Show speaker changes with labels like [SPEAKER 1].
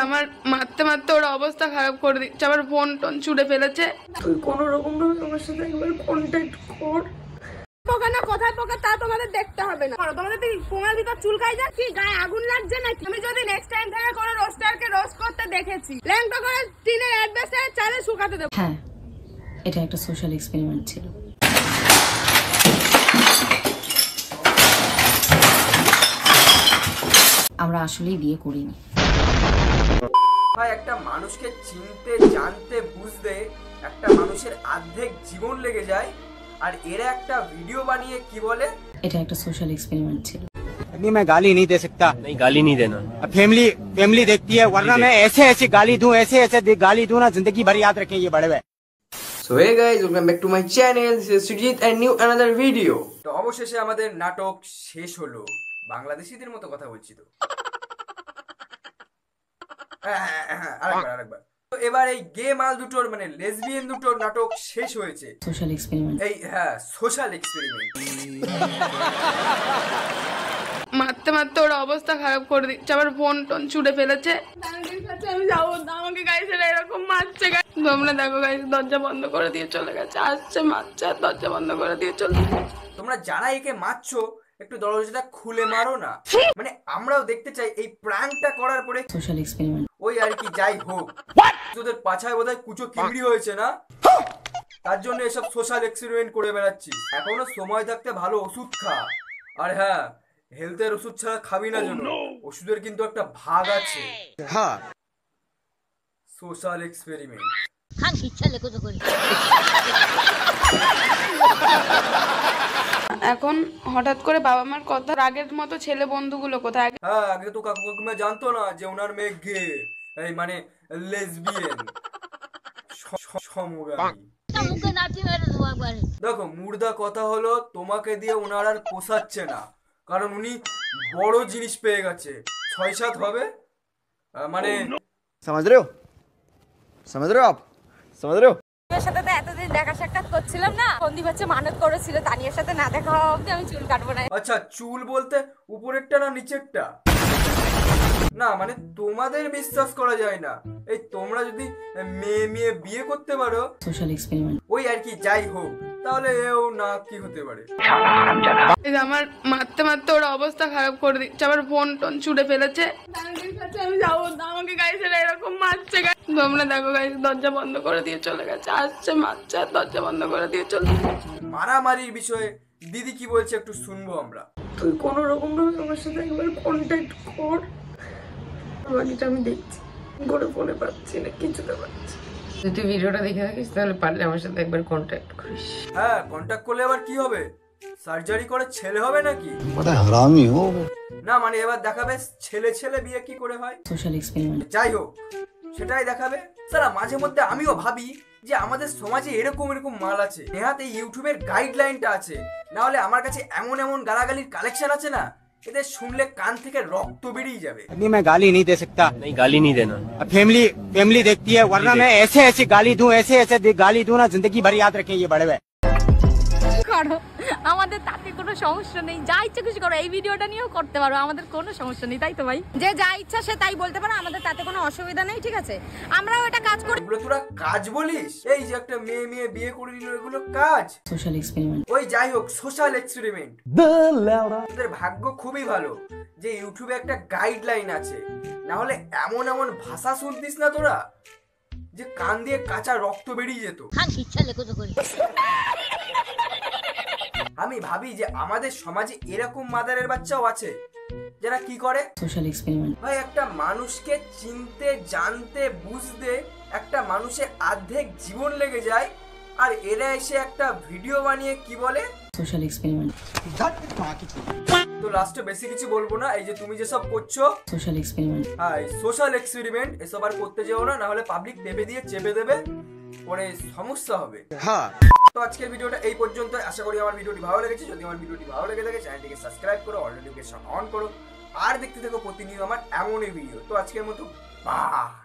[SPEAKER 1] আমার মারতে মারতে ওর অবস্থা খারাপ করে দিচ্ছে, আবার ফোন টোন ছুড়ে ফেলেছে। তুই কোনো রকম ভাবে আমার সাথে একবার কন্ট্যাক্ট কর। পোকানা কোথায় পোকা তা তোমাদের দেখতে হবে না। তোমাদের কি পোঙার ভিতর চুলকাই যাচ্ছে, গায়ে আগুন লাগছে নাকি? আমি যদি নেক্সট টাইম থেকে কোনো রোস্টারকে রোস্ট করতে দেখেছি, ল্যাংটা করে টিনের অ্যাডভেস্টারে চালে শুকাতে দেব।
[SPEAKER 2] হ্যাঁ, এটা একটা সোশ্যাল এক্সপেরিমেন্ট ছিল। আমরা আসলেই বিয়ে করিনি।
[SPEAKER 3] ভাই একটা মানুষকে চিনতে জানতে বুঝতে একটা মানুষের অর্ধেক জীবন লেগে যায়, আর এরা একটা ভিডিও বানিয়ে কি বলে
[SPEAKER 2] এটা একটা সোশ্যাল এক্সপেরিমেंट ছিল।
[SPEAKER 4] नहीं मैं गाली नहीं दे सकता।
[SPEAKER 5] नहीं गाली नहीं देना।
[SPEAKER 4] फैमिली देखती है, वरना मैं ऐसे गाली दूं, ऐसे गाली दूं ना, जिंदगी भर याद रखें ये बड़े हुए।
[SPEAKER 3] So hey guys, welcome back to my channel. This is Sujit and new another video. তো অবশেষে আমাদের নাটক শেষ হলো। বাংলাদেশীদের মতো কথা বলছি তো। আরেকবার। তো এবার এই গে মাল দুটোর মানে লেসবিয়ান দুটোর নাটক শেষ হয়েছে।
[SPEAKER 2] Social experiment.
[SPEAKER 3] এই হ্যাঁ, সোশ্যাল এক্সপেরিমেন্ট।
[SPEAKER 1] মারতে মারতে ওর অবস্থা খারাপ করে দিচ্ছে, আবার ফোন টোন ছুড়ে ফেলেছে। আমি যাবো না, আমাকে গাইছেরা এরকম মারছে। তোমরা দেখো গাইস, দরজা বন্ধ করে দিয়ে চলে গেছে। আসছে মারছে, দরজা বন্ধ করে দিয়ে চলে গেছে।
[SPEAKER 3] তোমরা যারা একে মারছো একটু দরজাটা খুলে মারো না, মানে আমরাও দেখতে চাই এই প্র্যাঙ্কটা করার পরে
[SPEAKER 2] সোশ্যাল এক্সপেরিমেন্ট।
[SPEAKER 3] ওই আর কি, যাই হোক তোদের পাছায় বোধহয় কুচো কিমড়ি হয়েছে না, তার জন্য এসব সোশ্যাল এক্সপেরিমেন্ট করে বেড়াচ্ছিস। এখনো সময় থাকতে ভালো ওষুধ খা, আর হ্যাঁ হেলথের ওষুধ ছাড়া খাবি না যেন, ওষুধের কিন্তু একটা ভাগ আছে।
[SPEAKER 4] हाँ
[SPEAKER 3] সোশ্যাল এক্সপেরিমেন্ট।
[SPEAKER 1] এখন হঠাৎ করে বাবা মার কথা, আগের মতো ছেলে বন্ধুগুলো কোথায়?
[SPEAKER 3] হ্যাঁ, আগে তো কাকু কাকিমা জানতো না যে ওনার মেয়ে গে, এই মানে লেসবিয়ান, সমগামী। দেখো মুর্দা কথা হলো, তোমাকে দিয়ে ওনার আর পোষাচ্ছে না, কারণ উনি বড় জিনিস পেয়ে গেছে। 6-7 হবে, মানে
[SPEAKER 4] समझ रहे हो आप समझ रहे हो।
[SPEAKER 6] তানিয়ার সাথে তো এতদিন দেখা সাক্ষাৎ করছিলাম না, সন্দীপ হচ্ছে মানত করেছিল তানিয়ার সাথে না দেখা হওয়া অবধি আমি চুল কাটবো না।
[SPEAKER 3] আচ্ছা, চুল বলতে উপরেরটা না নিচেরটা? না মানে তোমাদের বিশ্বাস করা যায় না। এই তোমরা যদি মেয়ে বিয়ে করতে পারো,
[SPEAKER 2] সোশ্যাল এক্সপেরিমেন্ট।
[SPEAKER 3] ওই আর কি, যাই হোক, তাহলে এও না কি হতে পারে।
[SPEAKER 1] আমার মারতে মারতে ওর অবস্থা খারাপ করে দিচ্ছে, আবার ফোন টোন ছুড়ে ফেলেছে। আমি যাবো না, আমাকে গাইছেরা এরকম মারছে। তোমরা দেখো গাইস, দরজা বন্ধ করে দিয়ে চলে গেছে। আসছে মারছে, দরজা বন্ধ করে দিয়ে চলে গেছে।
[SPEAKER 3] মারামারির বিষয়ে দিদি কি বলছে একটু শুনবো আমরা।
[SPEAKER 1] তুই কোনো রকম ভাবে আমার সাথে একবার কন্ট্যাক্ট কর, বাকিটা আমি দেখছি। করে ফোনে পাচ্ছি না, কিছুতে পাচ্ছি।
[SPEAKER 2] যদি ভিডিওটা দেখে থাকিস তাহলে পারলে আমার সাথে একবার কন্ট্যাক্ট করিস।
[SPEAKER 3] হ্যাঁ, কন্ট্যাক্ট করলে আবার কি হবে? সার্জারি করে ছেলে হবে নাকি?
[SPEAKER 4] बड़ा हरामी हो।
[SPEAKER 3] না মানে এবার দেখাবে ছেলে বিয়ে কি করে হয়।
[SPEAKER 2] Social experiment.
[SPEAKER 3] যাই হোক, সেটাই দেখাবে। সারা মাঝে মধ্যে আমিও ভাবি যে আমাদের সমাজে এরকম মাল আছে, নেহাত এই ইউটিউবের গাইডলাইনটা আছে, না হলে আমার কাছে এমন গালাগালির কালেকশন আছে না, এদের শুনলে কান থেকে রক্ত বেরিয়ে যাবে।
[SPEAKER 4] नहीं मैं गाली नहीं दे सकता।
[SPEAKER 5] नहीं गाली नहीं देना।
[SPEAKER 4] फैमिली देखती है, वरना मैं ऐसे गाली दूं, ऐसे गाली दूं ना, जिंदगी भर याद रखें ये बड़े हुए।
[SPEAKER 6] করো, আমাদের তাতে কোনো সমস্যা নেই, যা ইচ্ছা কিছু করো। এই ভিডিওটা নিয়েও করতে পারো, আমাদের কোনো সমস্যা নেই, তাই তো ভাই? যে যা ইচ্ছা সে তাই বলতে পারো, আমাদের তাতে কোনো অসুবিধা নেই, ঠিক আছে? আমরাও এটা কাজ করি।
[SPEAKER 3] এগুলো তোরা কাজ বলিস? এই যে একটা মেয়ে বিয়ে করে নিল, এগুলো কাজ?
[SPEAKER 2] Social experiment.
[SPEAKER 3] ওই যাই হোক, সোশ্যাল এক্সপেরিমেন্ট। তোদের ভাগ্য খুবই ভালো যে ইউটিউবে একটা গাইডলাইন আছে, না হলে এমন ভাষা শুনতিস না তোরা যে কান দিয়ে কাঁচা রক্ত বেরিয়ে যেত। আমি ভাবি যে আমাদের সমাজে এরকম মাদারের বাচ্চাও আছে যারা কি করে।
[SPEAKER 2] Social experiment.
[SPEAKER 3] ভাই একটা মানুষকে চিনতে জানতে বুঝতে একটা মানুষের অর্ধেক জীবন লেগে যায়, আর এরা এসে একটা ভিডিও বানিয়ে কি বলে
[SPEAKER 2] সোশ্যাল এক্সপেরিমেন্ট।
[SPEAKER 3] তো লাস্টে বেশি কিছু বলবো না, এই যে তুমি যেসব করছো
[SPEAKER 2] সোশ্যাল এক্সপেরিমেন্ট।
[SPEAKER 3] হ্যাঁ, সোশ্যাল এক্সপেরিমেন্ট এসব আর করতে যেও না, হলে পাবলিক টেপে দিয়ে চেপে দেবে, পরে সমস্যা হবে।
[SPEAKER 4] हाँ
[SPEAKER 3] তো আজকের ভিডিওটা এই পর্যন্ত। আশা করি আমার ভিডিওটি ভালো লেগেছে। যদি আমার ভিডিওটি ভালো লেগে থাকে চ্যানেলটিকে সাবস্ক্রাইব করো, অল নোটিফিকেশন অন করো, আর দেখতে থাকো প্রতিনিয়ত আমার এমনই ভিডিও। তো আজকের মতো বাই।